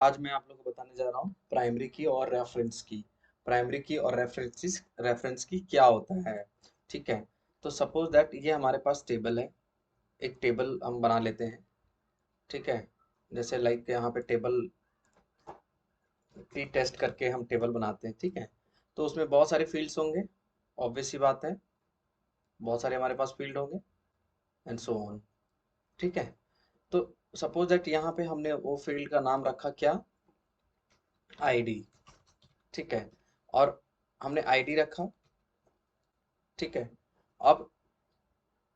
आज मैं आप लोगों को बताने जा रहा हूँ प्राइमरी की और रेफरेंस की। प्राइमरी की और रेफरेंस की क्या होता है। ठीक है, तो सपोज दैट ये हमारे पास टेबल है। एक टेबल हम बना लेते हैं। ठीक है, जैसे लाइक यहाँ पे टेबल की टेस्ट करके हम टेबल बनाते हैं। ठीक है, तो उसमें बहुत सारे फील्ड्स होंगे, ऑब्वियस सी बात है। बहुत सारे हमारे पास फील्ड होंगे एंड सो ऑन। ठीक है, तो सपोज दैट यहाँ पे हमने वो फील्ड का नाम रखा क्या, आईडी। ठीक है, और हमने आईडी रखा। ठीक है, अब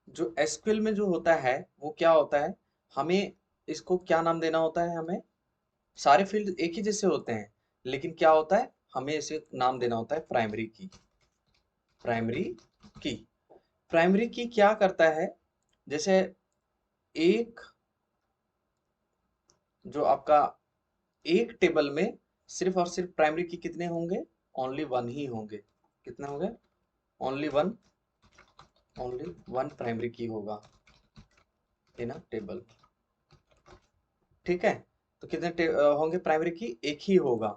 जो एसक्यूएल में जो होता है वो क्या होता है, हमें इसको क्या नाम देना होता है। हमें सारे फील्ड एक ही जैसे होते हैं, लेकिन क्या होता है, हमें इसे नाम देना होता है प्राइमरी की। प्राइमरी की, प्राइमरी की क्या करता है, जैसे एक जो आपका एक टेबल में सिर्फ और सिर्फ प्राइमरी की कितने होंगे, ओनली वन ही होंगे। कितने होंगे, only one. Only one primary की होगा इन अ टेबल। ठीक है, तो कितने होंगे प्राइमरी की, एक ही होगा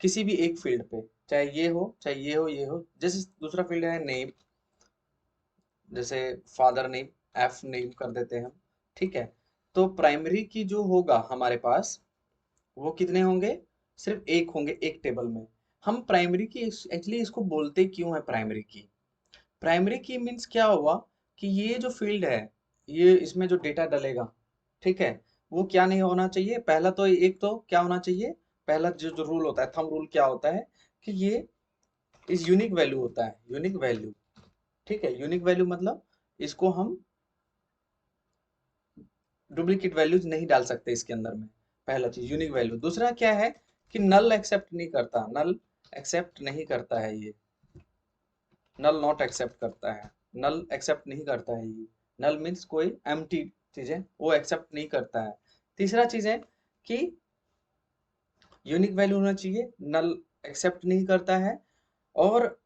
किसी भी एक फील्ड पे, चाहे ये हो चाहे ये हो ये हो। जैसे दूसरा फील्ड है नेम, जैसे फादर नेम, एफ नेम कर देते हैं हम। ठीक है, तो प्राइमरी की जो होगा हमारे पास वो कितने होंगे, सिर्फ एक होंगे एक टेबल में। हम प्राइमरी की एक्चुअली इसको बोलते क्यों है प्राइमरी की। प्राइमरी की मीन्स क्या हुआ कि ये जो फील्ड है, ये इसमें जो डेटा डलेगा, ठीक है, वो क्या नहीं होना चाहिए। पहला तो एक तो क्या होना चाहिए, पहला जो रूल होता है, थंब रूल क्या होता है कि ये इस यूनिक वैल्यू होता है, यूनिक वैल्यू। ठीक है, यूनिक वैल्यू मतलब इसको हम डुप्लीकेट वैल्यूज नहीं डाल सकते इसके अंदर में। पहला चीज यूनिक वैल्यू। दूसरा क्या है कि नल एक्सेप्ट नहीं करता, नल एक्सेप्ट नहीं करता है ये, नल नॉट एक्सेप्ट करता है, नल एक्सेप्ट नहीं करता है ये। नल मीन्स कोई एम्प्टी चीज है वो एक्सेप्ट नहीं करता है। तीसरा चीज है कि यूनिक वैल्यू होना चाहिए, नल एक्सेप्ट नहीं करता है। और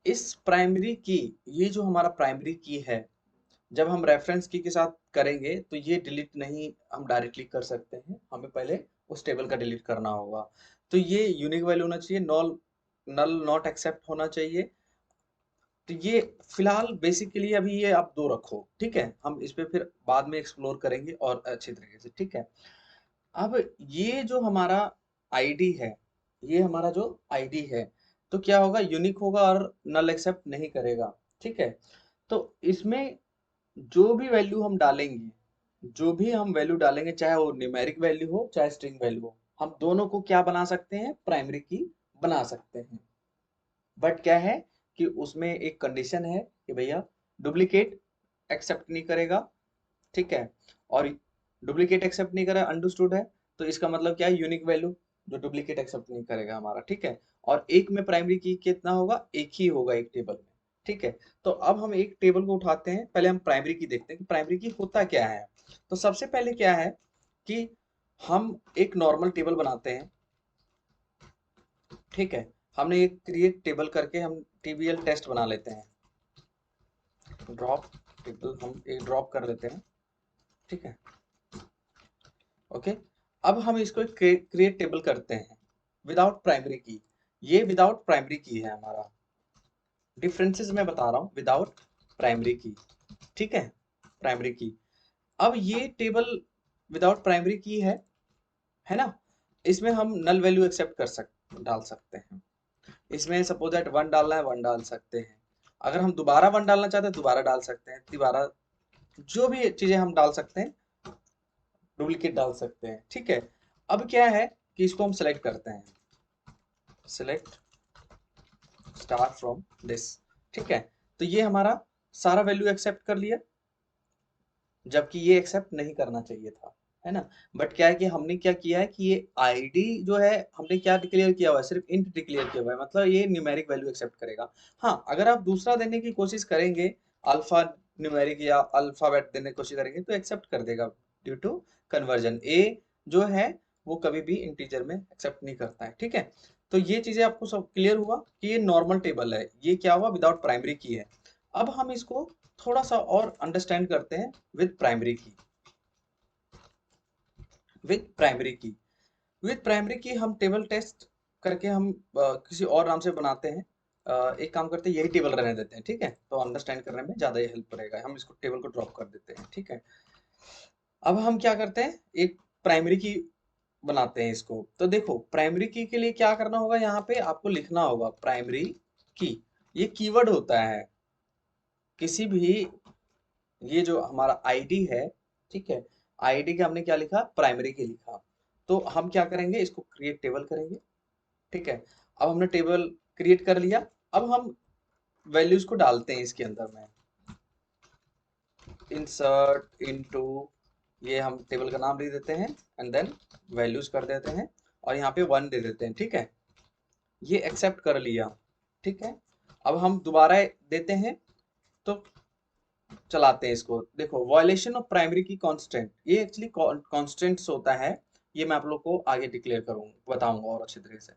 इस प्राइमरी की, ये जो हमारा प्राइमरी की है, जब हम रेफरेंस की के साथ करेंगे तो ये डिलीट नहीं हम डायरेक्टली कर सकते हैं, हमें पहले उस टेबल का डिलीट करना होगा। तो ये यूनिक वैल्यू होना चाहिए, नॉल नल नॉट एक्सेप्ट होना चाहिए। तो ये फिलहाल बेसिकली अभी ये आप दो रखो। ठीक है, हम इस पे फिर बाद में एक्सप्लोर करेंगे और अच्छी तरीके से। ठीक है, अब ये जो हमारा आईडी है, ये हमारा जो आईडी है, तो क्या होगा, यूनिक होगा और नल एक्सेप्ट नहीं करेगा। ठीक है, तो इसमें जो भी वैल्यू हम डालेंगे, जो भी हम वैल्यू डालेंगे, चाहे वो न्यूमेरिक वैल्यू हो चाहे स्ट्रिंग वैल्यू हो, हम दोनों को क्या बना सकते हैं, प्राइमरी की बना सकते हैं। बट क्या है कि उसमें एक कंडीशन है कि भैया डुप्लीकेट एक्सेप्ट नहीं करेगा। ठीक है, और डुप्लीकेट एक्सेप्ट नहीं करा, अंडरस्टूड है। तो इसका मतलब क्या है, यूनिक वैल्यू जो डुप्लीकेट एक्सेप्ट नहीं करेगा हमारा। ठीक है, और एक में प्राइमरी की कितना होगा, एक ही होगा एक टेबल में। ठीक है, तो अब हम एक टेबल को उठाते हैं, पहले हम प्राइमरी की देखते हैं कि प्राइमरी की होता क्या है। तो सबसे पहले क्या है कि हम एक नॉर्मल टेबल बनाते हैं। ठीक है, हमने एक क्रिएट टेबल करके हम टीबीएल टेस्ट बना लेते हैं। ड्रॉप टेबल हम एक ड्रॉप कर लेते हैं। ठीक है, ओके, अब हम इसको क्रिएट टेबल करते हैं विदाउट प्राइमरी की। ये विदाउट प्राइमरी की है हमारा, डिफरेंसेस मैं बता रहा हूँ विदाउट प्राइमरी की। ठीक प्राइमरी की। अब ये टेबल विदाउट प्राइमरी की है ना। इसमें हम नल वैल्यू एक्सेप्ट डाल सकते हैं। इसमें सपोज दैट वन डालना है, वन डाल सकते हैं। अगर हम दोबारा वन डालना चाहते हैं दोबारा डाल सकते हैं, दोबारा जो भी चीजें हम डाल सकते हैं, डुप्लीकेट डाल सकते हैं। ठीक है, अब क्या है कि इसको हम सेलेक्ट करते हैं, सेलेक्ट स्टार फ्रॉम दिस। ठीक है, तो ये हमारा सारा वैल्यू एक्सेप्ट कर लिया, जबकि ये एक्सेप्ट नहीं करना चाहिए था, है ना। बट क्या है कि हमने क्या किया है कि ये आईडी जो है हमने क्या डिक्लेयर किया हुआ है, सिर्फ इंट डिक्लेयर किया हुआ है, मतलब ये न्यूमेरिक वैल्यू एक्सेप्ट करेगा। हाँ, अगर आप दूसरा देने की कोशिश करेंगे, अल्फा न्यूमेरिक या अल्फाबेट देने की कोशिश करेंगे, तो एक्सेप्ट कर देगा ड्यू टू कन्वर्जन। ए जो है वो कभी भी इंटीजर में एक्सेप्ट नहीं करता है। ठीक है, तो ये चीजें आपको सब क्लियर हुआ कि ये नॉर्मल टेबल है, ये क्या हुआ, विदाउट प्राइमरी की है। अब हम इसको थोड़ा सा और अंडरस्टैंड करते हैं विद प्राइमरी की। विद प्राइमरी की, विथ प्राइमरी की हम टेबल टेस्ट करके हम किसी और नाम से बनाते हैं। एक काम करते हैं, यही टेबल रहने देते हैं, ठीक है, तो अंडरस्टैंड करने में ज़्यादा ही हेल्प करेगा। हम इसको टेबल को ड्रॉप कर देते हैं, ठीक है। अब हम क्या करते हैं, एक प्राइमरी की बनाते हैं इसको। तो देखो प्राइमरी की के लिए क्या करना होगा, यहाँ पे आपको लिखना होगा प्राइमरी की। ये कीवर्ड होता है किसी भी, ये जो हमारा आईडी है, ठीक है, आईडी का हमने क्या लिखा, प्राइमरी की लिखा। तो हम क्या करेंगे, इसको क्रिएट टेबल करेंगे, ठीक है। अब हमने टेबल क्रिएट कर लिया। अब हम वैल्यूज को डालते हैं इसके अंदर में, इंसर्ट इनटू, ये हम टेबल का नाम दे देते हैं एंड देन वैल्यूज कर देते हैं और यहाँ पे 1 दे देते हैं, ठीक है। ये एक्सेप्ट कर लिया, ठीक है। अब हम दोबारा देते हैं, तो चलाते हैं इसको। देखो violation of primary key constant, ये एक्चुअली कांस्टेंट्स होता है, ये मैं आप लोग को आगे डिक्लेयर करूंगा, बताऊंगा और अच्छी तरीके से।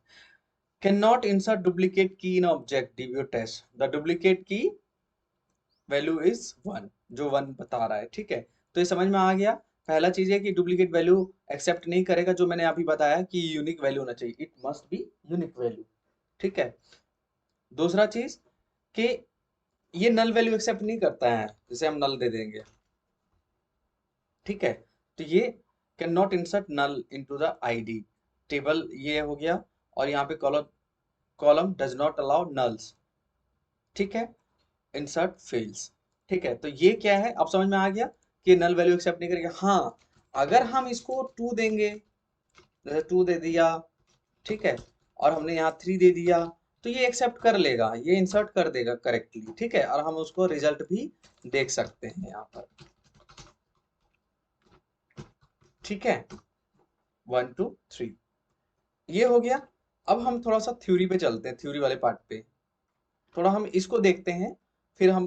Can not insert duplicate key in object DBO test, the duplicate key value is 1, जो 1 बता रहा है, ठीक है। तो ये समझ में आ गया। पहला चीज है कि डुप्लीकेट वैल्यू एक्सेप्ट नहीं करेगा, जो मैंने अभी बताया कि यूनिक वैल्यू होना चाहिए, it must be unique value, ठीक है। दूसरा चीज कि ये नल वैल्यू एक्सेप्ट नहीं करता है, जैसे हम नल दे देंगे, ठीक है। तो ये can not insert null into the ID table, ये हो गया। और यहाँ पे column, column does not allow nulls, ठीक है, इंसर्ट फील्ड्स, ठीक है। तो ये क्या है, अब समझ में आ गया कि नल वैल्यू एक्सेप्ट नहीं करेगा। हाँ, अगर हम इसको 2 देंगे, जैसे 2 दे दिया, ठीक है, और हमने यहाँ 3 दे दिया, तो ये एक्सेप्ट कर लेगा, ये इंसर्ट कर देगा करेक्टली, ठीक है। और हम उसको रिजल्ट भी देख सकते हैं यहाँ पर, ठीक है, 1 2 3, ये हो गया। अब हम थोड़ा सा थ्योरी पे चलते हैं, थ्योरी वाले पार्ट पे थोड़ा हम इसको देखते हैं, फिर हम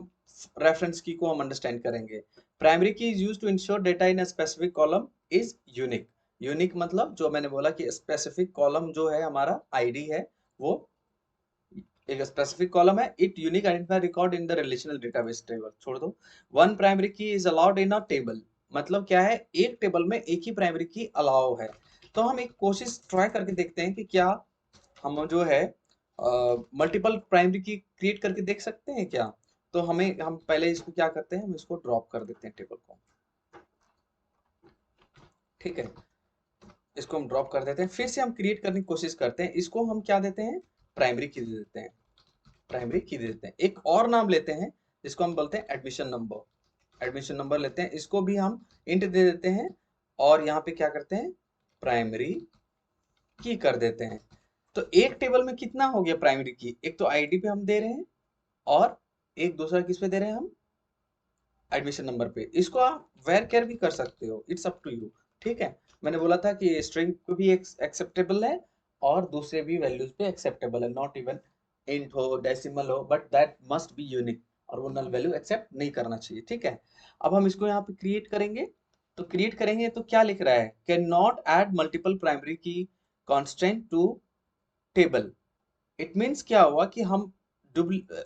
रेफरेंस की को हम अंडरस्टैंड करेंगे। Primary key is used to ensure data in a specific column is unique. Unique मतलब जो मैंने बोला कि स्पेसिफिक कॉलम जो है हमारा आईडी है, वो एक स्पेसिफिक कॉलम है, it unique identifier record in the relational database table. छोड़ दो, one primary key is allowed in a table, मतलब क्या है, एक टेबल में एक ही प्राइमरी की अलाउ है। तो हम एक कोशिश ट्राई करके देखते हैं कि क्या हम जो है मल्टीपल प्राइमरी की क्रिएट करके देख सकते हैं क्या। तो हम पहले इसको क्या करते हैं, हम इसको ड्रॉप कर देते हैं टेबल को, ठीक है। इसको हम ड्रॉप कर देते हैं, फिर से हम क्रिएट करने की कोशिश करते हैं। इसको हम क्या देते हैं, प्राइमरी की दे देते हैं, प्राइमरी की दे देते हैं। एक और नाम लेते हैं जिसको हम बोलते हैं एडमिशन नंबर, एडमिशन नंबर लेते हैं, इसको भी हम इंट दे देते हैं। और यहाँ पे क्या करते हैं, प्राइमरी की कर देते हैं। तो एक टेबल में कितना हो गया प्राइमरी की, एक तो आईडी पे हम दे रहे हैं और एक दूसरा किस पे दे रहे हैं हम, एडमिशन नंबर पे। इसको आप वेर केयर भी कर सकते हो, इट्स अप टू यू, ठीक है। मैंने बोला था कि स्ट्रिंग को भी एक्सेप्टेबल है और दूसरे भी वैल्यूज पे एक्सेप्टेबल है, नॉट इवन इंट हो डेसिमल हो, but that must be unique, और वो नल वैल्यू एक्सेप्ट नहीं करना चाहिए, ठीक है। अब हम इसको यहाँ पे क्रिएट करेंगे, तो क्रिएट करेंगे तो क्या लिख रहा है, can not add multiple primary key constraint to table. It means क्या हुआ कि हम डुप्ल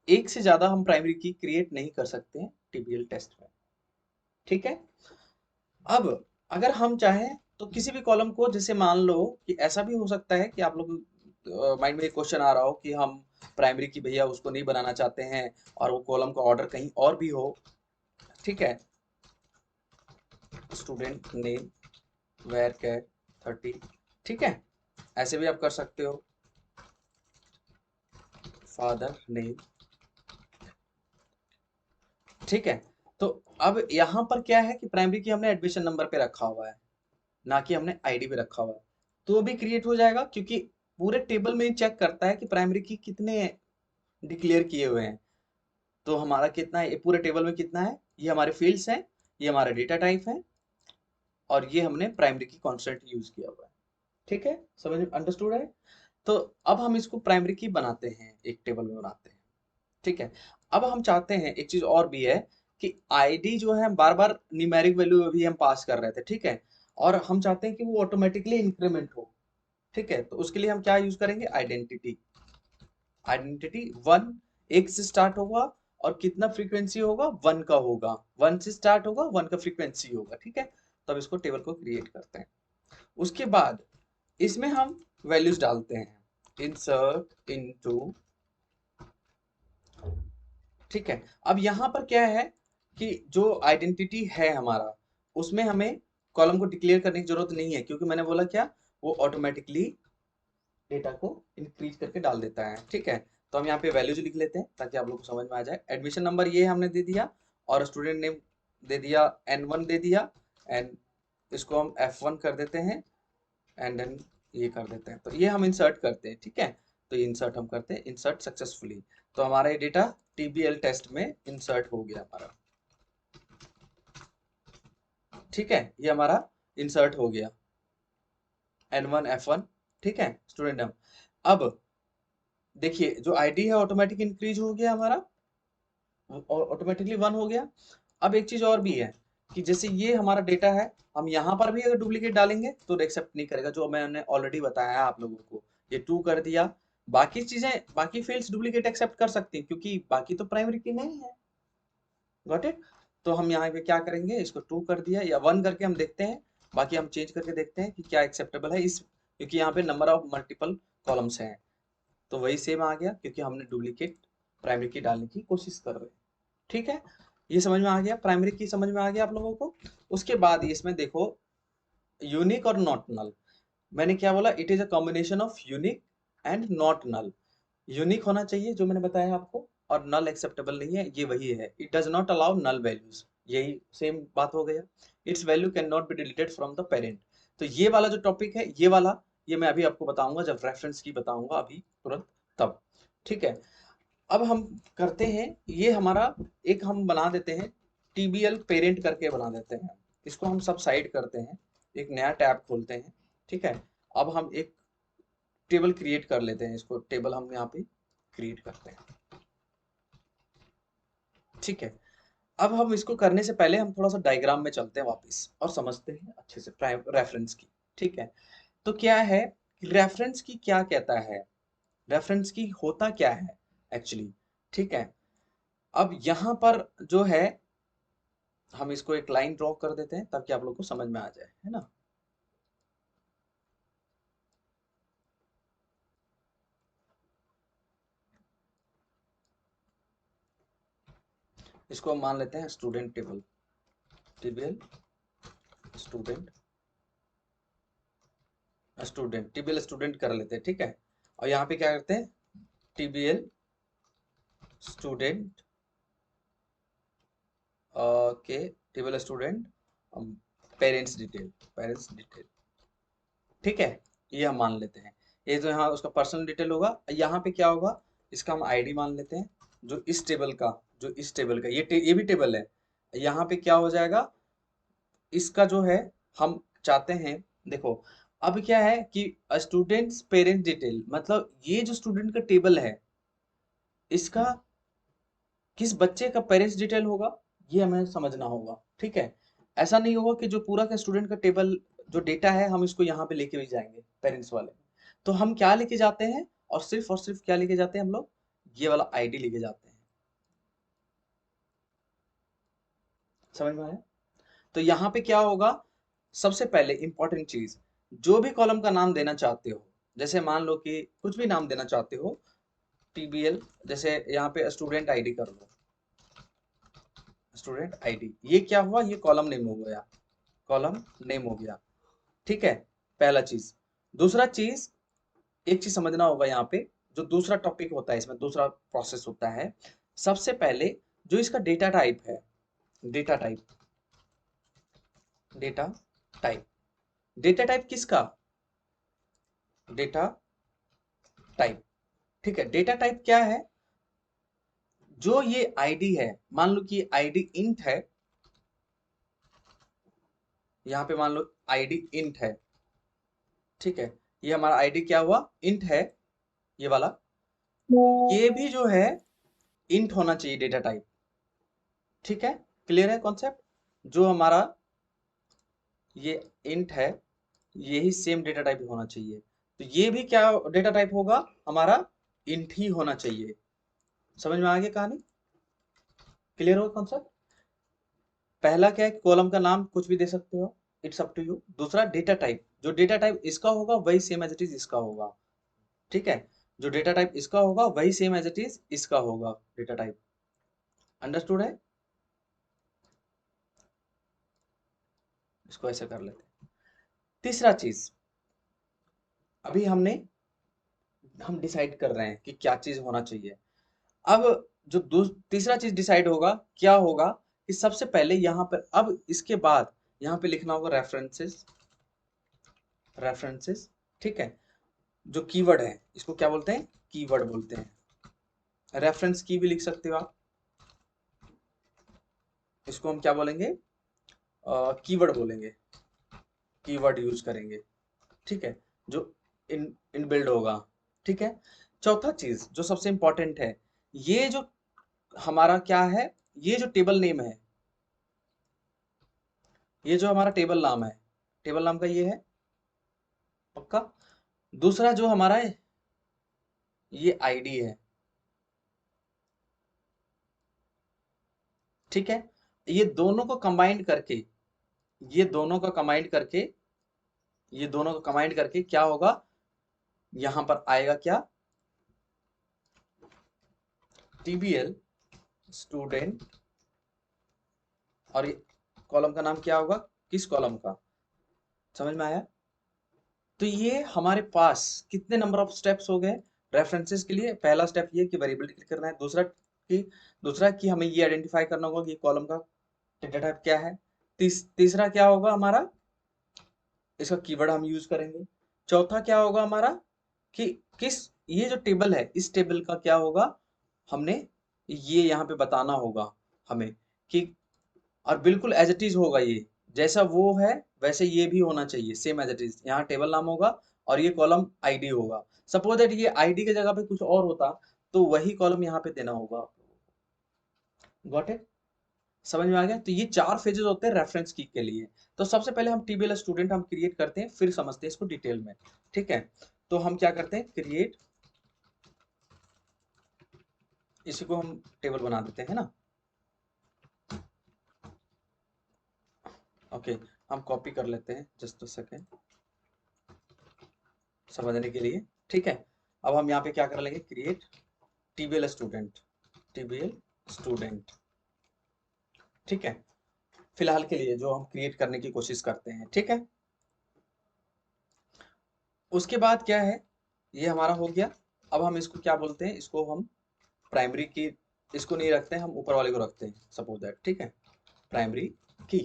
एक से ज्यादा हम प्राइमरी की क्रिएट नहीं कर सकते हैं टीबीएल टेस्ट में, ठीक है। अब अगर हम चाहें तो किसी भी कॉलम को, जैसे मान लो कि ऐसा भी हो सकता है कि आप लोग माइंड में एक क्वेश्चन आ रहा हो कि हम प्राइमरी की भैया उसको नहीं बनाना चाहते हैं और वो कॉलम का ऑर्डर कहीं और भी हो, ठीक है, स्टूडेंट नेम वेर कैर 30, ठीक है, ऐसे भी आप कर सकते हो, फादर नेम, ठीक है। तो अब यहाँ पर क्या है कि प्राइमरी की हमने एडमिशन नंबर पे रखा हुआ है, ना कि हमने आईडी पे रखा हुआ है, तो भी क्रिएट हो जाएगा, क्योंकि पूरे टेबल में ही चेक करता है कि प्राइमरी की कितने डिक्लेयर किए हुए हैं। तो हमारा कितना है, ये पूरे टेबल में कितना है, ये हमारे फील्ड्स हैं, ये हमारा डेटा टाइप है, और ये हमने प्राइमरी की कॉन्स्टेंट यूज किया हुआ है, ठीक है, समझ में अंडरस्टूड है। तो अब हम इसको प्राइमरी की बनाते हैं, एक टेबल में बनाते हैं, ठीक है। अब हम चाहते हैं एक चीज और भी है कि आईडी जो है बार बार न्यूमेरिक वैल्यू अभी हम पास कर रहे थे, ठीक है, और हम चाहते हैं कि वो ऑटोमेटिकली इंक्रीमेंट हो, ठीक है। तो उसके लिए हम क्या यूज करेंगे, आइडेंटिटी, आइडेंटिटी 1 एक से स्टार्ट होगा और कितना फ्रीक्वेंसी होगा, 1 का होगा, 1 से स्टार्ट होगा, 1 का फ्रीक्वेंसी होगा, ठीक है। तो अब इसको टेबल को क्रिएट करते हैं। उसके बाद इसमें हम वैल्यूज डालते हैं, इंसर्ट इनटू, ठीक है। अब यहाँ पर क्या है कि जो आइडेंटिटी है हमारा, उसमें हमें कॉलम को डिक्लेयर करने की जरूरत नहीं है, क्योंकि मैंने बोला क्या, वो ऑटोमेटिकली डेटा को इंक्रीज करके डाल देता है, ठीक है। तो हम यहाँ पे वैल्यूज लिख लेते हैं ताकि आप लोग को समझ में आ जाए। एडमिशन नंबर ये हमने दे दिया, और स्टूडेंट नेम दे दिया, N1 दे दिया, एंड इसको हम F1 कर देते हैं, एंड देन ये कर देते हैं। तो ये हम इंसर्ट करते हैं, ठीक है। तो इंसर्ट हम करते हैं, इंसर्ट सक्सेसफुली। तो हमारा ये डेटा TBL टेस्ट में इंसर्ट हो गया हमारा, ठीक है। ये हमारा इंसर्ट हो गया N1 F1, ठीक है, स्टूडेंट नेम। अब देखिए जो आईडी है ऑटोमेटिक इंक्रीज हो गया हमारा, ऑटोमेटिकली 1 हो गया। अब एक चीज और भी है कि जैसे ये हमारा डेटा है, हम यहाँ पर भी अगर डुप्लीकेट डालेंगे तो एक्सेप्ट नहीं करेगा, जो मैंने ऑलरेडी बताया आप लोगों को। ये 2 कर दिया, बाकी चीजें, बाकी फील्ड्स डुप्लीकेट एक्सेप्ट कर सकती हैं, क्योंकि बाकी तो प्राइमरी की नहीं है। Got it. तो हम यहाँ पे क्या करेंगे, इसको 2 कर दिया या 1 करके हम देखते हैं, बाकी हम चेंज करके देखते हैं कि क्या एक्सेप्टेबल है इस, क्योंकि यहाँ पे नंबर ऑफ मल्टीपल कॉलम्स हैं। तो वही सेम आ गया, क्योंकि हमने डुप्लीकेट प्राइमरी की डालने की कोशिश कर रहे हैं, ठीक है। ये समझ में आ गया, प्राइमरी की समझ में आ गया आप लोगों को। उसके बाद इसमें देखो यूनिक और नॉट नल। मैंने क्या बोला, it is a combination of unique and not null. Unique होना चाहिए जो मैंने बताया आपको, और नल एक्सेप्टेबल नहीं है, ये वही है। It does not allow null values, यही सेम बात हो गया। Its value can not be deleted from the parent. तो ये वाला जो टॉपिक है, ये वाला, ये मैं अभी आपको बताऊंगा जब रेफरेंस की बताऊंगा, अभी तुरंत तब, ठीक है। अब हम करते हैं, ये हमारा एक हम बना देते हैं, TBL पेरेंट करके बना देते हैं। इसको हम सब साइड करते हैं, एक नया टैब खोलते हैं, ठीक है। अब हम एक टेबल क्रिएट कर लेते हैं, इसको टेबल हम यहाँ पे क्रिएट करते हैं, ठीक है। अब हम इसको करने से पहले हम थोड़ा सा डायग्राम में चलते हैं वापस और समझते हैं अच्छे से रेफरेंस की, ठीक है। तो क्या है, रेफरेंस की क्या कहता है, रेफरेंस की होता क्या है एक्चुअली, ठीक है। अब यहाँ पर जो है, हम इसको एक लाइन ड्रॉ कर देते हैं ताकि आप लोग को समझ में आ जाए, है ना। इसको हम मान लेते हैं स्टूडेंट टेबल, टीबीएल स्टूडेंट, टीबीएल स्टूडेंट कर लेते हैं, ठीक है। और यहाँ पे क्या करते हैं, टीबीएल स्टूडेंट के, टीबीएल स्टूडेंट पेरेंट्स डिटेल, ठीक है। ये हम मान लेते हैं। ये जो यहाँ उसका पर्सनल डिटेल होगा, यहाँ पे क्या होगा, इसका हम आईडी मान लेते हैं, जो इस टेबल का, ये भी टेबल है। यहाँ पे क्या हो जाएगा, इसका जो है, हम चाहते हैं, देखो अब क्या है कि स्टूडेंट्स पेरेंट डिटेल, मतलब ये जो स्टूडेंट का टेबल है, इसका किस बच्चे का पेरेंट्स डिटेल होगा, ये हमें समझना होगा, ठीक है। ऐसा नहीं होगा कि जो पूरा का स्टूडेंट का टेबल जो डेटा है, हम इसको यहाँ पे लेके भी जाएंगे पेरेंट्स वाले। तो हम क्या लेके जाते हैं, और सिर्फ क्या लेके जाते हैं हम लोग, ये वाला आईडी लेके जाते हैं। समझ में आया। तो यहाँ पे क्या होगा, सबसे पहले इंपॉर्टेंट चीज, जो भी कॉलम का नाम देना चाहते हो, जैसे मान लो कि कुछ भी नाम देना चाहते हो, TBL, जैसे यहाँ पे स्टूडेंट आईडी कर लो, स्टूडेंट आईडी, ये क्या हुआ, ये कॉलम नेम हो गया, कॉलम नेम हो गया, ठीक है। पहला चीज। दूसरा चीज, एक चीज समझना होगा यहाँ पे, जो दूसरा टॉपिक होता है इसमें, दूसरा प्रोसेस होता है, सबसे पहले जो इसका डेटा टाइप है, data type, data type, data type किसका, डेटा टाइप, ठीक है। डेटा टाइप क्या है, जो ये आईडी है, मान लो कि आईडी इंट है, यहाँ पे मान लो आईडी इंट है, ठीक है। ये हमारा आईडी क्या हुआ, इंट है, ये वाला। ये भी जो है इंट होना चाहिए डेटा टाइप, ठीक है। क्लियर है कॉन्सेप्ट, जो हमारा ये इंट है, यही सेम डेटा टाइप होना चाहिए। तो ये भी क्या डेटा टाइप होगा हमारा, इंट ही होना चाहिए। समझ में आ गया कहानी, क्लियर हो कॉन्सेप्ट। पहला क्या है, कॉलम का नाम कुछ भी दे सकते हो, इट्स अप टू यू। दूसरा डेटा टाइप, जो डेटा टाइप इसका होगा वही सेम एज इट इज इसका होगा, ठीक है। जो डेटा टाइप इसका होगा वही सेम एज इट इज इसका होगा डेटा टाइप। अंडरस्टूड है? इसको ऐसे कर लेते हैं। तीसरा चीज, अभी हम डिसाइड कर रहे हैं कि क्या चीज होना चाहिए। अब जो तीसरा चीज डिसाइड होगा, क्या होगा कि सबसे पहले यहाँ पर, अब इसके बाद यहाँ पे लिखना होगा रेफरेंसेस। रेफरेंसेस, ठीक है। जो कीवर्ड है इसको क्या बोलते हैं? कीवर्ड बोलते हैं। रेफरेंस की भी लिख सकते हो आप, इसको हम क्या बोलेंगे? कीवर्ड बोलेंगे, कीवर्ड यूज करेंगे, ठीक है, जो इनबिल्ड होगा, ठीक है। चौथा चीज जो सबसे इंपॉर्टेंट है, ये जो हमारा क्या है, ये जो टेबल नेम है, ये जो हमारा टेबल नाम है, टेबल नाम का ये है पक्का। दूसरा जो हमारा है ये आईडी है, ठीक है। ये दोनों को कंबाइंड करके, ये दोनों का कंबाइंड करके, ये दोनों को कंबाइंड करके क्या होगा, यहां पर आएगा क्या? टीबीएल स्टूडेंट, और ये कॉलम का नाम क्या होगा? किस कॉलम का? समझ में आया? तो ये हमारे पास कितने नंबर ऑफ स्टेप्स हो गए रेफरेंसेस के लिए? पहला स्टेप ये कि वेरिएबल डिक्लेयर करना है। दूसरा कि हमें ये आइडेंटिफाई करना होगा कि कॉलम का डेटा टाइप क्या है। तीसरा क्या होगा हमारा? इसका कीवर्ड हम यूज करेंगे। चौथा क्या होगा हमारा कि किस, ये जो टेबल है इस टेबल का क्या होगा, हमने ये यहाँ पे बताना होगा हमें कि, और बिल्कुल एज इट इज होगा, ये जैसा वो है वैसे ये भी होना चाहिए, सेम एज इट इज। यहाँ टेबल नाम होगा और ये कॉलम आईडी होगा। सपोज दैट ये आईडी की जगह पे कुछ और होता तो वही कॉलम यहाँ पे देना होगा। Got it? समझ में आ गया? तो ये 4 फेजेस होते हैं रेफरेंस की के लिए। तो सबसे पहले हम टीबीएल स्टूडेंट हम क्रिएट करते हैं, फिर समझते हैं इसको डिटेल में, ठीक है। तो हम क्या करते हैं, क्रिएट, इसी को हम टेबल बना देते हैं ना। ओके, हम कॉपी कर लेते हैं जस्ट अ सेकेंड समझने के लिए, ठीक है। अब हम यहाँ पे क्या कर लेंगे, क्रिएट टीबीएल स्टूडेंट, टीबीएल स्टूडेंट, ठीक है। फिलहाल के लिए जो हम क्रिएट करने की कोशिश करते हैं, ठीक है। उसके बाद क्या है, ये हमारा हो गया। अब हम इसको क्या बोलते हैं, इसको हम प्राइमरी की, इसको नहीं रखते हैं, हम ऊपर वाले को रखते हैं सपोज दैट, ठीक है, प्राइमरी की।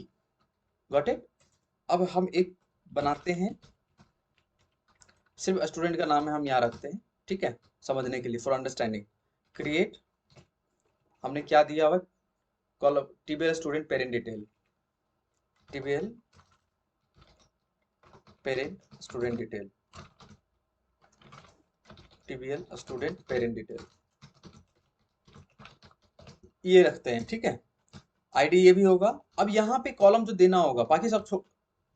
Got it? अब हम एक बनाते हैं, सिर्फ स्टूडेंट का नाम है हम यहाँ रखते हैं, ठीक है, समझने के लिए, फॉर अंडरस्टैंडिंग। क्रिएट, हमने क्या दिया हुआ, column TBL student parent detail, TBL parent student detail, TBL student parent detail, ये रखते हैं, ठीक है। आईडी ये भी होगा। अब यहाँ पे कॉलम जो देना होगा, बाकी सब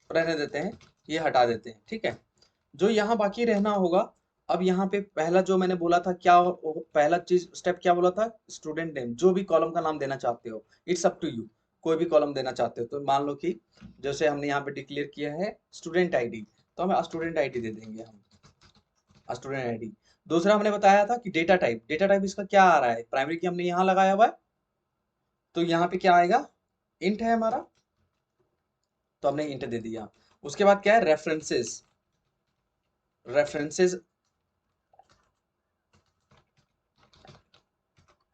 रहने देते हैं, ये हटा देते हैं, ठीक है। जो यहाँ बाकी रहना होगा, अब यहाँ पे पहला जो मैंने बोला था क्या, पहला चीज स्टेप क्या बोला था, स्टूडेंट नेम, जो भी कॉलम का नाम देना चाहते हो, इट्स अप टू यू। कोई भी कॉलम देना चाहते हो तो मान लो कि जैसे हमने यहाँ पे डिक्लेयर किया है स्टूडेंट आईडी, तो हमें स्टूडेंट आईडी दे देंगे हम, स्टूडेंट आईडी। दूसरा हमने बताया था कि डेटा टाइप, डेटा टाइप इसका क्या आ रहा है, प्राइमरी की हमने यहाँ लगाया हुआ है, तो यहाँ पे क्या आएगा, इंट है हमारा, तो हमने इंट दे दिया। उसके बाद क्या है, रेफरेंसेस, रेफरेंसेस,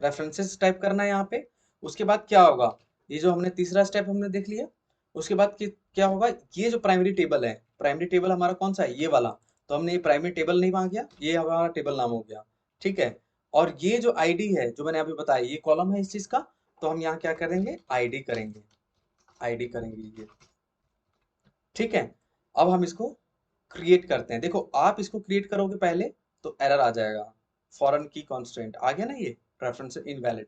रेफरेंसेस टाइप करना है यहाँ पे। उसके बाद क्या होगा, ये जो हमने तीसरा स्टेप हमने देख लिया। उसके बाद क्या होगा, ये जो प्राइमरी टेबल है, प्राइमरी टेबल हमारा कौन सा है, ये वाला, तो हमने ये प्राइमरी टेबल नहीं मांग गया, ये हमारा टेबल नाम हो गया, ठीक है। और ये जो आईडी है जो मैंने अभी बताया, ये कॉलम है इस चीज का, तो हम यहाँ क्या करेंगे, आईडी करेंगे, आईडी करेंगे ये, ठीक है। अब हम इसको क्रिएट करते हैं। देखो आप इसको क्रिएट करोगे पहले तो एरर आ जाएगा, फॉरेन की कॉन्स्टेंट आ गया ना, ये रेफरेंस इनवैलिड,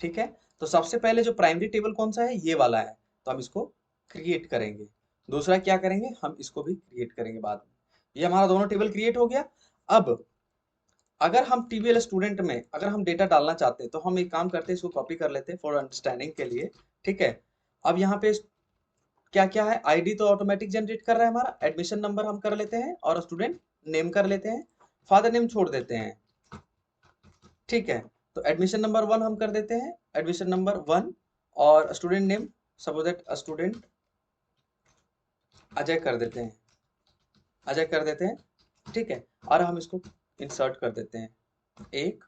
ठीक है। तो सबसे पहले जो प्राइमरी टेबल कौन सा है, ये वाला है, तो हम इसको क्रिएट करेंगे। दूसरा क्या करेंगे, हम इसको भी क्रिएट करेंगे बाद में। ये हमारा दोनों टेबल क्रिएट हो गया। अब अगर हम टीबीएल स्टूडेंट में अगर हम डेटा डालना चाहते हैं तो हम एक काम करते हैं, इसको कॉपी कर लेते हैं फॉर अंडरस्टैंडिंग के लिए, ठीक है। अब यहाँ पे क्या क्या है, आईडी तो ऑटोमेटिक जनरेट कर रहा है हमारा, एडमिशन नंबर हम कर लेते हैं और स्टूडेंट नेम कर लेते हैं, फादर नेम छोड़ देते हैं। ठीक है, तो एडमिशन नंबर 1 हम कर देते हैं, एडमिशन नंबर 1, और student name suppose that student Ajay कर देते हैं, अजय कर देते हैं। ठीक है, और हम इसको इंसर्ट कर देते हैं एक,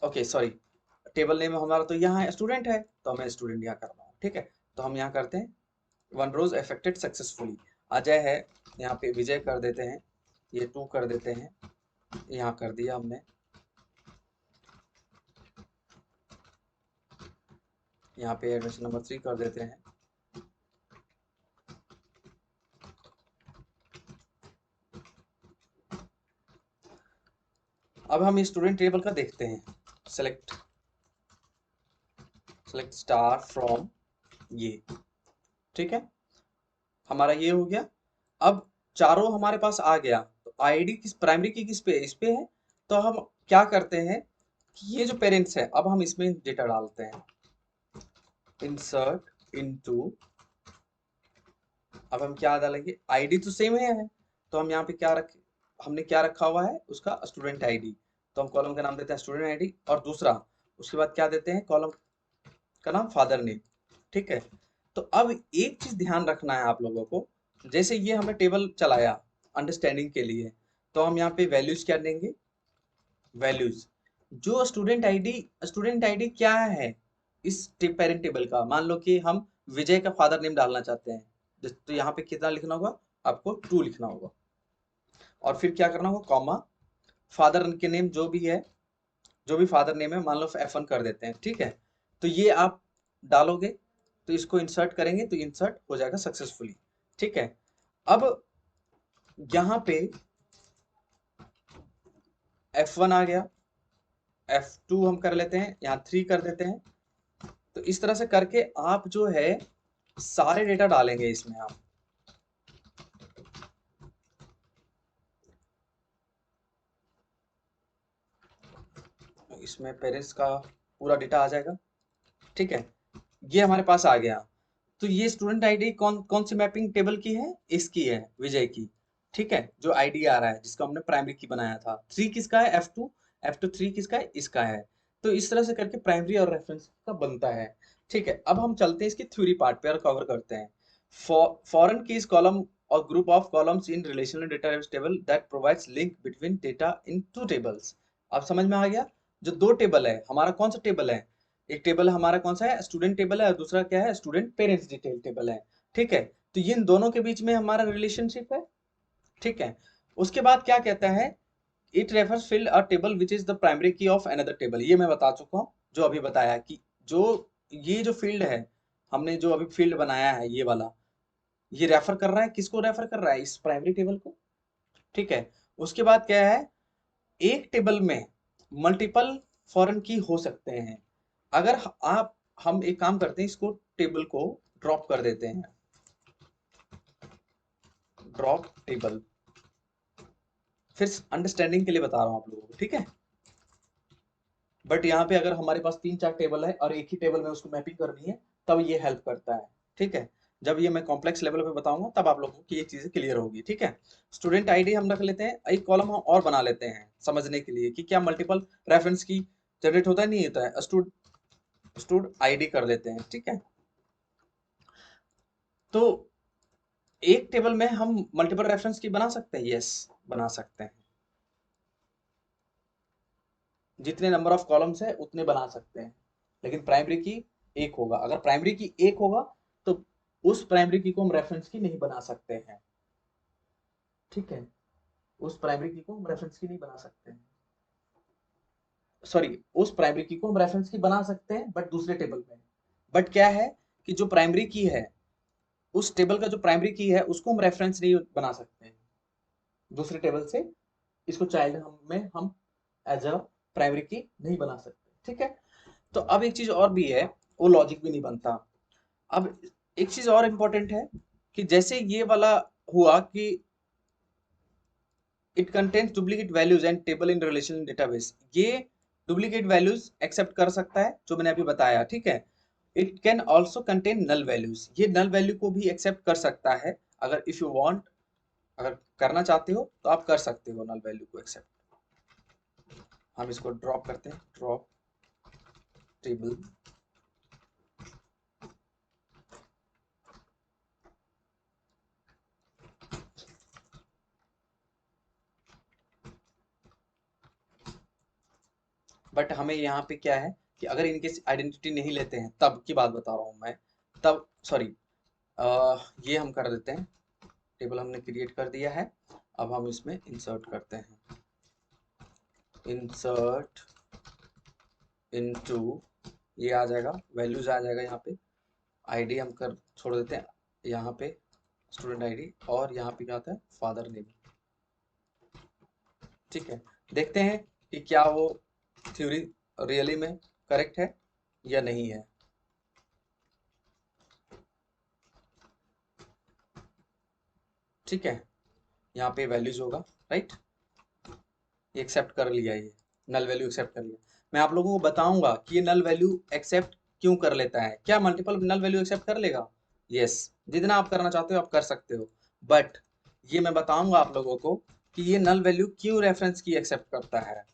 ओके सॉरी, टेबल नेम हमारा तो यहाँ स्टूडेंट है, तो मैं स्टूडेंट यहाँ कर रहा हूँ। ठीक है, तो हम यहाँ करते हैं 1 रोज अफेक्टेड सक्सेसफुली, अजय है, यहाँ पे विजय कर देते हैं, ये 2 कर देते हैं, यहाँ कर दिया हमने, यहाँ पे एडमिशन नंबर 3 कर देते हैं। अब हम स्टूडेंट टेबल का देखते हैं, सेलेक्ट स्टार फ्रॉम ये। ठीक है, हमारा ये हो गया। अब चारों हमारे पास आ गया, तो आईडी किस, प्राइमरी की किस पे, इस पे है। तो हम क्या करते हैं कि ये जो पेरेंट्स है, अब हम इसमें डेटा डालते हैं, इंसर्ट इनटू, अब हम क्या डालेंगे, आईडी तो सेम है, तो हम यहाँ पे क्या रखे, हमने क्या रखा हुआ है उसका स्टूडेंट आईडी, तो हम कॉलम का नाम देते हैं स्टूडेंट आईडी, और दूसरा उसके बाद क्या देते हैं, कॉलम का नाम फादर नेम। ठीक है, तो अब एक चीज ध्यान रखना है आप लोगों को, जैसे ये हमने टेबल चलाया अंडरस्टैंडिंग के लिए, तो हम यहाँ पे वैल्यूज क्या देंगे, वैल्यूज, जो स्टूडेंट आईडी क्या है इस पेरेंट टेबल का, मान लो कि हम विजय का फादर नेम डालना चाहते हैं, तो यहाँ पे कितना लिखना होगा, आपको 2 लिखना होगा, और फिर क्या करना होगा, कॉमा, फादर के नेम जो भी है, जो भी फादर नेम है, मान लो F1 कर देते हैं। ठीक है, तो ये आप डालोगे, तो इसको इंसर्ट करेंगे तो इंसर्ट हो जाएगा सक्सेसफुली। ठीक है, अब यहाँ पे F1 आ गया, F2 हम कर लेते हैं, यहाँ 3 कर देते हैं, तो इस तरह से करके आप जो है सारे डेटा डालेंगे इसमें आप। इसमें पेरेंट्स का पूरा डेटा आ जाएगा। ठीक है, ये हमारे पास आ गया, तो ये स्टूडेंट आईडी कौन कौन सी मैपिंग टेबल की है, इसकी है, विजय की। ठीक है, जो आईडी आ रहा है जिसको हमने प्राइमरी की बनाया था, 3 किसका है, F2 3 किसका है, इसका है। तो इस तरह से करके प्राइमरी और रेफरेंस का बनता है। ठीक है, अब हम चलते हैं इसकी थ्योरी पार्ट पे और कवर करते हैं। फॉरेन कीज कॉलम और group of columns in relational database table that provides link between data in 2 tables. अब समझ में आ गया, जो 2 टेबल है, हमारा कौन सा टेबल है, एक टेबल हमारा कौन सा है, स्टूडेंट टेबल है, और दूसरा क्या है, स्टूडेंट पेरेंट्स डिटेल टेबल है। ठीक है, तो ये इन दोनों के बीच में हमारा रिलेशनशिप है। ठीक है, उसके बाद क्या कहता है, it refers field a table which is the primary की ऑफ अनदर टेबल। ये मैं बता चुका हूँ, जो अभी बताया कि जो ये जो फील्ड है, हमने जो अभी फील्ड बनाया है ये वाला, ये रेफर कर रहा है, किसको रेफर कर रहा है, इस प्राइमरी टेबल को। ठीक है, उसके बाद क्या है, एक टेबल में मल्टीपल फॉरेन की हो सकते हैं। अगर आप, हम एक काम करते हैं, इसको टेबल को ड्रॉप कर देते हैं, ड्रॉप टेबल, फिर अंडरस्टैंडिंग के लिए बता रहा हूं आप लोगों को। ठीक है, बट यहाँ पे अगर हमारे पास 3-4 टेबल है और एक ही टेबल में उसको मैपिंग करनी है, तब ये हेल्प करता है। ठीक है, जब ये मैं कॉम्प्लेक्स लेवल पे बताऊंगा तब आप लोगों की ये चीजें क्लियर होगी। ठीक है, स्टूडेंट आईडी हम रख लेते हैं, एक कॉलम हम और बना लेते हैं समझने के लिए कि क्या मल्टीपल रेफरेंस की जनरेट होता है, नहीं होता है, स्टूड आईडी कर लेते हैं। ठीक है, तो एक टेबल में हम मल्टीपल रेफरेंस की बना सकते हैं, यस बना सकते हैं, जितने नंबर ऑफ कॉलम्स है उतने बना सकते हैं, लेकिन प्राइमरी की एक होगा। अगर प्राइमरी की एक होगा तो उस प्राइमरी की को हम रेफरेंस की नहीं बना सकते हैं। ठीक है, उस प्राइमरी की को हम रेफरेंस की नहीं बना सकते हैं, सॉरी, उस प्राइमरी की को हम रेफरेंस की बना सकते हैं बट दूसरे टेबल में। बट क्या है कि जो प्राइमरी की है, उस टेबल का जो प्राइमरी की है उसको हम रेफरेंस नहीं बना सकते हैं दूसरे टेबल से, इसको चाइल्ड हम में हम एज अ प्राइमरी की नहीं बना सकते। ठीक है, तो अब एक चीज और भी है, वो लॉजिक भी नहीं बनता। अब एक चीज और इंपॉर्टेंट है कि जैसे ये वाला हुआ कि it contains duplicate values and table in relation database, ये डुप्लीकेट वैल्यूज एक्सेप्ट कर सकता है, जो मैंने अभी बताया। ठीक है, it can also contain null values, ये नल वैल्यू को भी एक्सेप्ट कर सकता है। अगर इफ यू वांट, अगर करना चाहते हो तो आप कर सकते हो नल वैल्यू को एक्सेप्ट। हम इसको ड्रॉप करते हैं, ड्रॉप टेबल। बट हमें यहाँ पे क्या है कि अगर इनके आइडेंटिटी नहीं लेते हैं, तब की बात बता रहा हूँ मैं, तब सॉरी, ये हम कर देते हैं, टेबल हमने क्रिएट कर दिया है। अब हम इसमें इंसर्ट करते हैं, इंसर्ट इनटू, ये आ जाएगा, वैल्यूज आ जाएगा यहाँ पे। आईडी हम कर छोड़ देते हैं यहाँ पे, स्टूडेंट आईडी, और यहाँ पे क्या होता है, फादर नेम। ठीक है, देखते हैं कि क्या वो थ्योरी रियली में करेक्ट है या नहीं है। ठीक है, यहाँ पे वैल्यूज होगा, राइट, ये एक्सेप्ट कर लिया, ये नल वैल्यू एक्सेप्ट कर लिया। मैं आप लोगों को बताऊंगा कि ये नल वैल्यू एक्सेप्ट क्यों कर लेता है। क्या मल्टीपल नल वैल्यू एक्सेप्ट कर लेगा? यस, जितना आप करना चाहते हो आप कर सकते हो, बट ये मैं बताऊंगा आप लोगों को कि ये नल वैल्यू क्यों रेफरेंस की एक्सेप्ट करता है।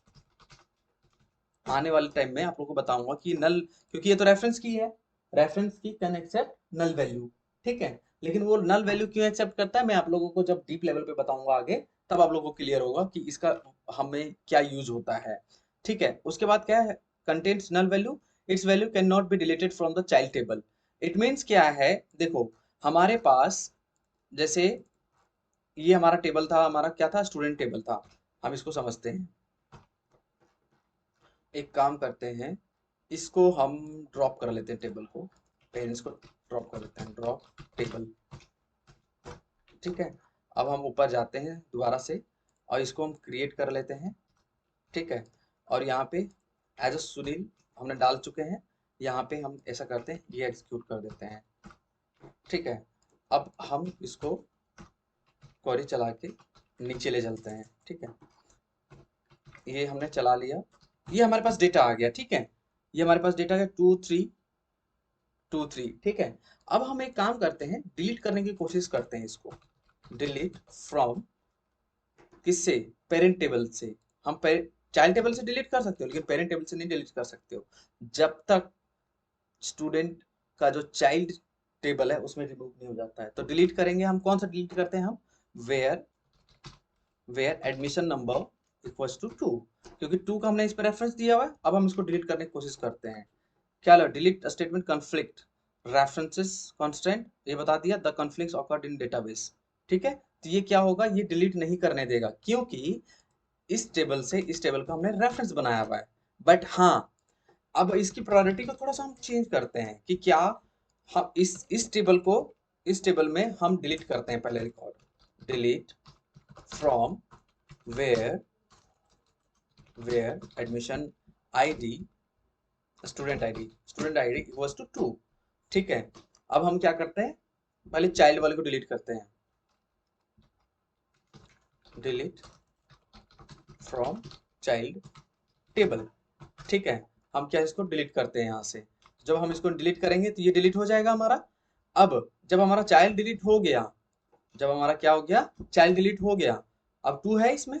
आने वाले टाइम में आप लोगों को बताऊंगा कि नल, क्योंकि ये तो रेफरेंस की है, रेफरेंस की कैन एक्सेप्ट नल वैल्यू। ठीक है, लेकिन वो नल वैल्यू क्यों एक्सेप्ट करता है मैं आप लोगों को जब डीप लेवल पे बताऊंगा आगे, तब आप लोगों को क्लियर होगा कि इसका हमें क्या यूज होता है। ठीक है, उसके बाद क्या है, contents null value, its value can not be deleted from the child table. It means क्या है, देखो हमारे पास, जैसे ये हमारा टेबल था, हमारा क्या था, स्टूडेंट टेबल था। हम इसको समझते हैं, एक काम करते हैं, इसको हम ड्रॉप कर लेते हैं टेबल को, पेरेंट्स को ड्रॉप कर देते हैं, ड्रॉप टेबल। ठीक है, अब हम ऊपर जाते हैं दोबारा से और इसको हम क्रिएट कर लेते हैं। ठीक है, और यहाँ पे एज अ सुनील हमने डाल चुके हैं, यहाँ पे हम ऐसा करते हैं, ये एग्जीक्यूट कर देते हैं। ठीक है, अब हम इसको क्वेरी चला के नीचे ले चलते हैं। ठीक है, ये हमने चला लिया, ये हमारे पास डेटा आ गया। ठीक है, ये हमारे पास डेटा है 2 3 2 3। ठीक है, अब हम एक काम करते हैं, डिलीट करने की कोशिश करते हैं इसको, डिलीट फ्रॉम, किससे, पेरेंट टेबल से। हम चाइल्ड टेबल से डिलीट कर सकते हो, लेकिन पेरेंट टेबल से नहीं डिलीट कर सकते हो जब तक स्टूडेंट का जो चाइल्ड टेबल है उसमें रिमूव नहीं हो जाता है। तो डिलीट करेंगे हम, कौन सा डिलीट करते हैं हम, where where admission number equals to 2, क्योंकि 2 का हमने इस पर रेफरेंस दिया हुआ है। अब हम इसको डिलीट करने की कोशिश करते हैं, क्या लगा, delete statement conflict references constant, ये बता दिया, the conflicts occurred in database. ठीक है, तो ये क्या होगा, ये डिलीट नहीं करने देगा, क्योंकि इस टेबल से इस टेबल का हमने रेफरेंस बनाया हुआ है। बट हाँ, अब इसकी प्रायोरिटी को थोड़ा सा हम चेंज करते हैं कि क्या हम इस टेबल को, इस टेबल में हम डिलीट करते हैं पहले record, delete from where admission ID, student ID equals to 2। ठीक है, अब हम क्या करते हैं, पहले चाइल्ड वाले को डिलीट करते हैं, डिलीट फ्रॉम चाइल्ड टेबल। ठीक है, हम क्या इसको डिलीट करते हैं यहाँ से, जब हम इसको डिलीट करेंगे तो ये डिलीट हो जाएगा हमारा। अब जब हमारा चाइल्ड डिलीट हो गया, जब हमारा क्या हो गया, चाइल्ड डिलीट हो गया, अब 2 है इसमें,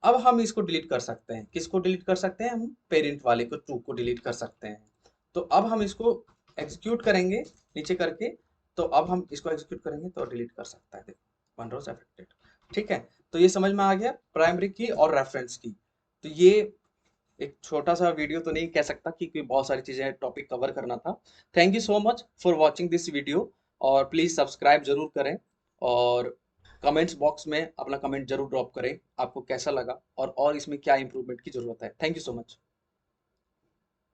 अब हम इसको डिलीट कर सकते हैं, किसको डिलीट कर सकते हैं, हम पेरेंट वाले को 2 को डिलीट कर सकते हैं। तो अब हम इसको एग्जीक्यूट करेंगे नीचे करके, तो अब हम इसको एग्जीक्यूट करेंगे तो डिलीट कर सकता है, देखो 1 रोज अफेक्टेड। ठीक है, तो ये समझ में आ गया प्राइमरी की और रेफरेंस की। तो ये एक छोटा सा वीडियो तो नहीं कह सकता, क्योंकि बहुत सारी चीजें टॉपिक कवर करना था। Thank you so much for watching this video, और प्लीज सब्सक्राइब जरूर करें, और कमेंट्स बॉक्स में अपना कमेंट जरूर ड्रॉप करें, आपको कैसा लगा और इसमें क्या इंप्रूवमेंट की जरूरत है। Thank you so much.